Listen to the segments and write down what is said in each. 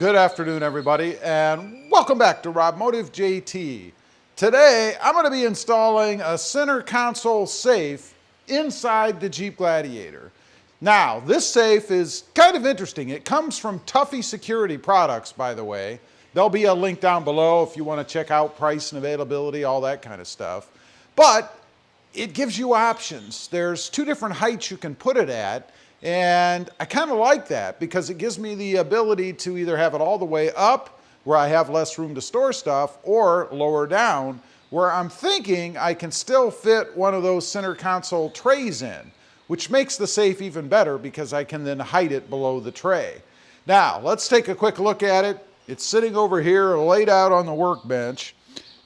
Good afternoon, everybody, and welcome back to Robmotive JT. Today, I'm going to be installing a center console safe inside the Jeep Gladiator. Now, this safe is kind of interesting. It comes from Tuffy Security Products, by the way. There'll be a link down below if you want to check out price and availability, all that kind of stuff. But it gives you options. There's two different heights you can put it at. And I kind of like that because it gives me the ability to either have it all the way up where I have less room to store stuff, or lower down where I'm thinking I can still fit one of those center console trays in, which makes the safe even better because I can then hide it below the tray. Now, let's take a quick look at it. It's sitting over here laid out on the workbench.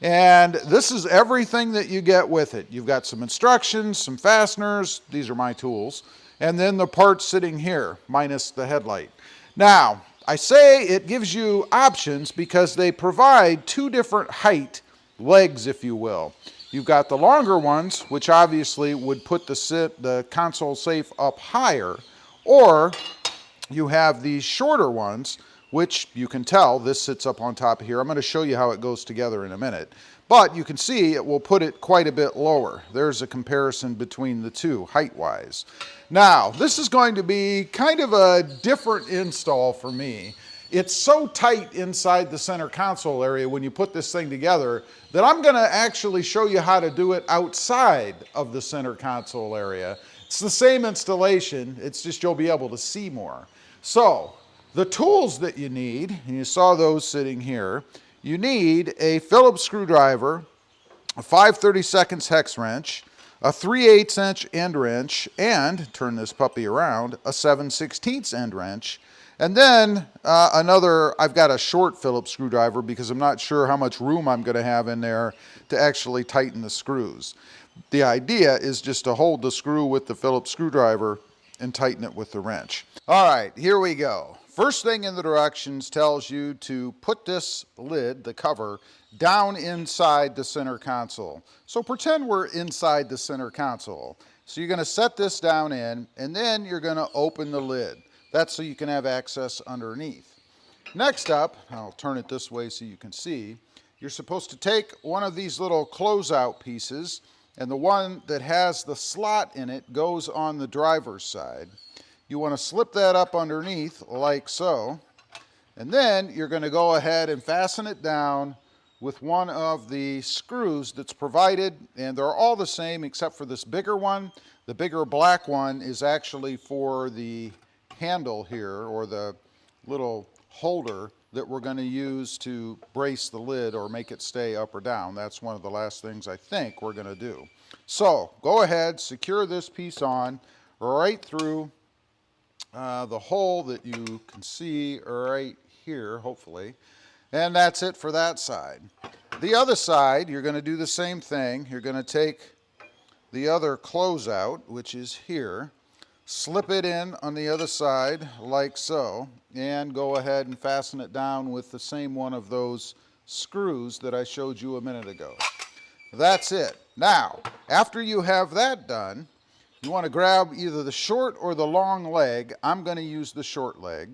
And this is everything that you get with it. You've got some instructions, some fasteners. These are my tools. And then the parts sitting here, minus the headlight. Now, I say it gives you options because they provide two different height legs, if you will. You've got the longer ones, which obviously would put the console safe up higher, or you have these shorter ones, which you can tell this sits up on top of here. I'm going to show you how it goes together in a minute. But you can see it will put it quite a bit lower. There's a comparison between the two height-wise. Now, this is going to be kind of a different install for me. It's so tight inside the center console area when you put this thing together that I'm going to actually show you how to do it outside of the center console area. It's the same installation, it's just you'll be able to see more. So, the tools that you need, and you saw those sitting here, you need a Phillips screwdriver, a 5/32 hex wrench, a 3/8 inch end wrench, and, turn this puppy around, a 7/16 end wrench. And then I've got a short Phillips screwdriver because I'm not sure how much room I'm going to have in there to actually tighten the screws. The idea is just to hold the screw with the Phillips screwdriver and tighten it with the wrench. All right, here we go. First thing in the directions tells you to put this lid, the cover, down inside the center console. So pretend we're inside the center console. So you're going to set this down in, and then you're going to open the lid. That's so you can have access underneath. Next up, I'll turn it this way so you can see, you're supposed to take one of these little closeout pieces, and the one that has the slot in it goes on the driver's side. You want to slip that up underneath like so, and then you're going to go ahead and fasten it down with one of the screws that's provided, and they're all the same except for this bigger one. The bigger black one is actually for the handle here, or the little holder that we're going to use to brace the lid or make it stay up or down. That's one of the last things I think we're going to do. So go ahead, secure this piece on right through the hole that you can see right here, hopefully. And that's it for that side. The other side, you're going to do the same thing. You're going to take the other closeout, which is here, slip it in on the other side like so, and go ahead and fasten it down with the same one of those screws that I showed you a minute ago. That's it. Now, after you have that done, you want to grab either the short or the long leg. I'm going to use the short leg.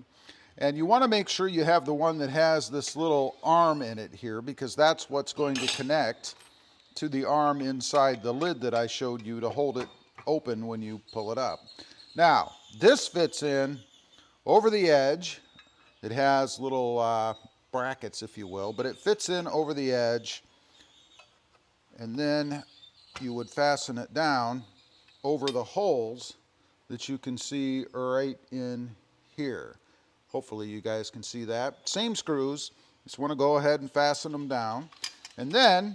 And you want to make sure you have the one that has this little arm in it here, because that's what's going to connect to the arm inside the lid that I showed you to hold it open when you pull it up. Now, this fits in over the edge. It has little brackets, if you will, but it fits in over the edge. And then you would fasten it down over the holes that you can see right in here. Hopefully you guys can see that. Same screws, just want to go ahead and fasten them down. And then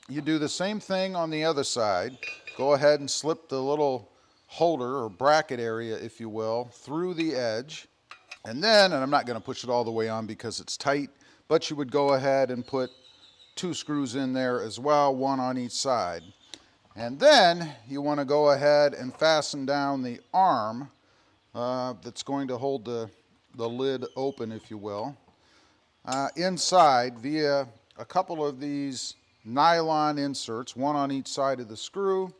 you do the same thing on the other side. Go ahead and slip the little holder or bracket area, if you will, through the edge. And I'm not going to push it all the way on because it's tight, but you would go ahead and put two screws in there as well, one on each side. And then you want to go ahead and fasten down the arm that's going to hold the lid open, if you will, inside via a couple of these nylon inserts, one on each side of the screw.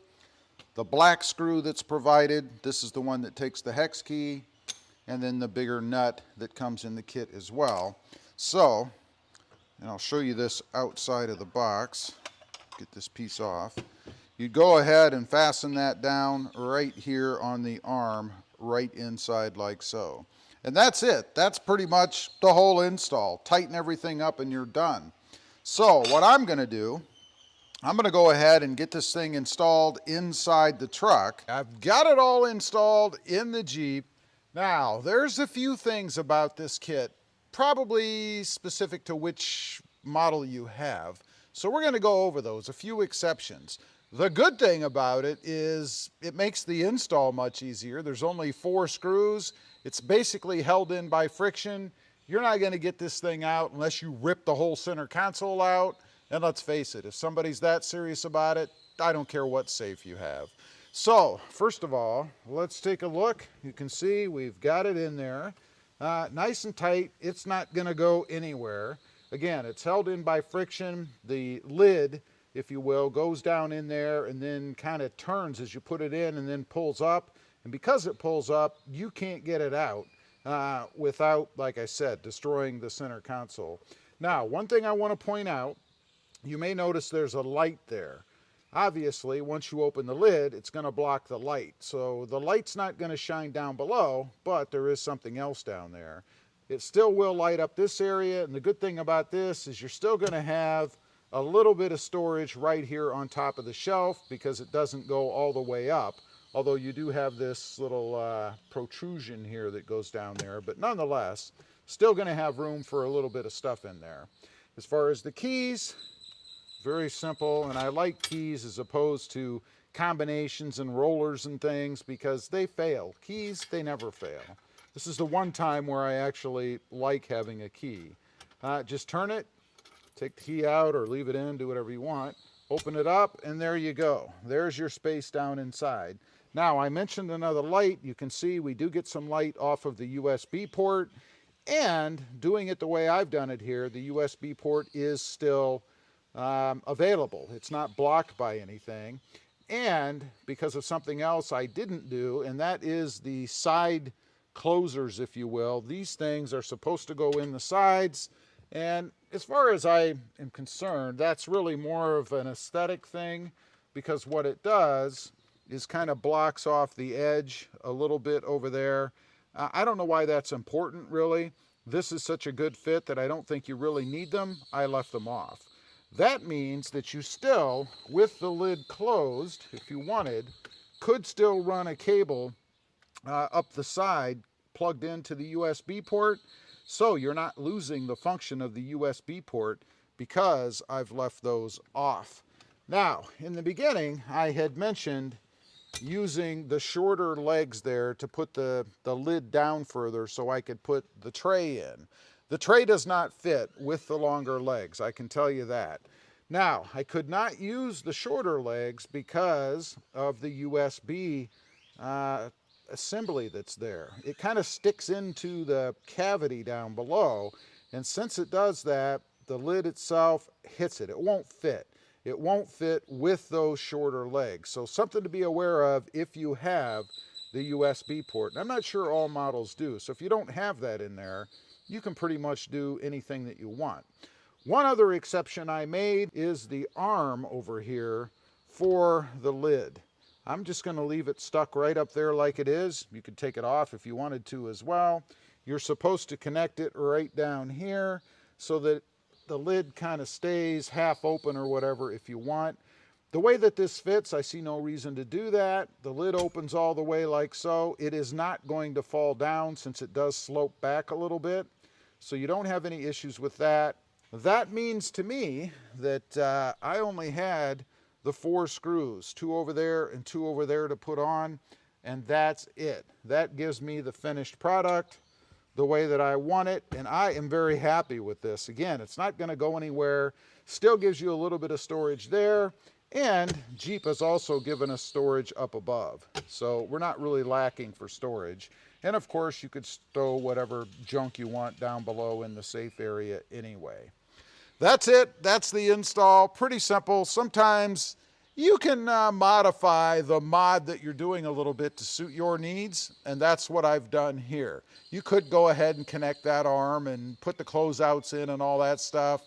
The black screw that's provided, this is the one that takes the hex key, and then the bigger nut that comes in the kit as well. So, and I'll show you this outside of the box. Get this piece off. You go ahead and fasten that down right here on the arm, right inside like so. And that's it. That's pretty much the whole install. Tighten everything up and you're done. So what I'm going to do, I'm going to go ahead and get this thing installed inside the truck. I've got it all installed in the Jeep. Now, there's a few things about this kit, probably specific to which model you have. So we're going to go over those, a few exceptions. The good thing about it is it makes the install much easier. There's only 4 screws. It's basically held in by friction. You're not going to get this thing out unless you rip the whole center console out. And let's face it, if somebody's that serious about it, I don't care what safe you have. So, first of all, let's take a look. You can see we've got it in there. Nice and tight. It's not going to go anywhere. Again, it's held in by friction. The lid, if you will, goes down in there and then kind of turns as you put it in and then pulls up. And because it pulls up, you can't get it out without, like I said, destroying the center console. Now, one thing I want to point out, you may notice there's a light there. Obviously, once you open the lid, it's going to block the light. So the light's not going to shine down below, but there is something else down there. It still will light up this area, and the good thing about this is you're still going to have a little bit of storage right here on top of the shelf because it doesn't go all the way up, although you do have this little protrusion here that goes down there, but nonetheless, still going to have room for a little bit of stuff in there. As far as the keys, very simple, and I like keys as opposed to combinations and rollers and things because they fail. Keys, they never fail. This is the one time where I actually like having a key. Just turn it, take the key out or leave it in, do whatever you want. Open it up, and there you go. There's your space down inside. Now, I mentioned another light. You can see we do get some light off of the USB port, and doing it the way I've done it here, the USB port is still available. It's not blocked by anything. And because of something else I didn't do, and that is the side closers, if you will. These things are supposed to go in the sides, and as far as I am concerned, that's really more of an aesthetic thing because what it does is kind of blocks off the edge a little bit over there. I don't know why that's important, really. This is such a good fit that I don't think you really need them. I left them off. That means that you still, with the lid closed, if you wanted, could still run a cable up the side plugged into the USB port, so you're not losing the function of the USB port because I've left those off. Now, in the beginning, I had mentioned using the shorter legs there to put the lid down further so I could put the tray in. The tray does not fit with the longer legs, I can tell you that. Now, I could not use the shorter legs because of the USB assembly that's there. It kind of sticks into the cavity down below, and since it does that, the lid itself hits it. It won't fit. It won't fit with those shorter legs. So something to be aware of if you have the USB port. And I'm not sure all models do. So if you don't have that in there, you can pretty much do anything that you want. One other exception I made is the arm over here for the lid. I'm just going to leave it stuck right up there like it is. You could take it off if you wanted to as well. You're supposed to connect it right down here so that the lid kind of stays half open or whatever if you want. The way that this fits, I see no reason to do that. The lid opens all the way like so. It is not going to fall down since it does slope back a little bit. So you don't have any issues with that. That means to me that I only had the 4 screws, 2 over there and 2 over there to put on, and that's it. That gives me the finished product the way that I want it, and I am very happy with this. Again, it's not going to go anywhere. Still gives you a little bit of storage there, and Jeep has also given us storage up above. So we're not really lacking for storage. And of course, you could stow whatever junk you want down below in the safe area anyway. That's it. That's the install. Pretty simple. Sometimes You can modify the mod that you're doing a little bit to suit your needs, and that's what I've done here. You could go ahead and connect that arm and put the closeouts in and all that stuff.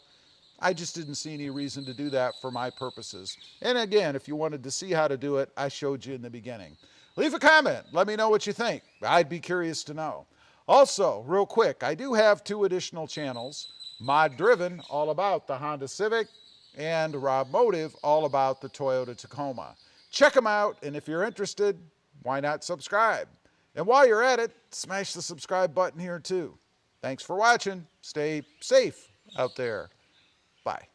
I just didn't see any reason to do that for my purposes. And again, if you wanted to see how to do it, I showed you in the beginning. Leave a comment. Let me know what you think. I'd be curious to know. Also, real quick, I do have 2 additional channels. Mod Driven, all about the Honda Civic, and Rob Motive, all about the Toyota Tacoma. Check them out, and if you're interested, why not subscribe? And while you're at it, smash the subscribe button here too. Thanks for watching. Stay safe out there. Bye.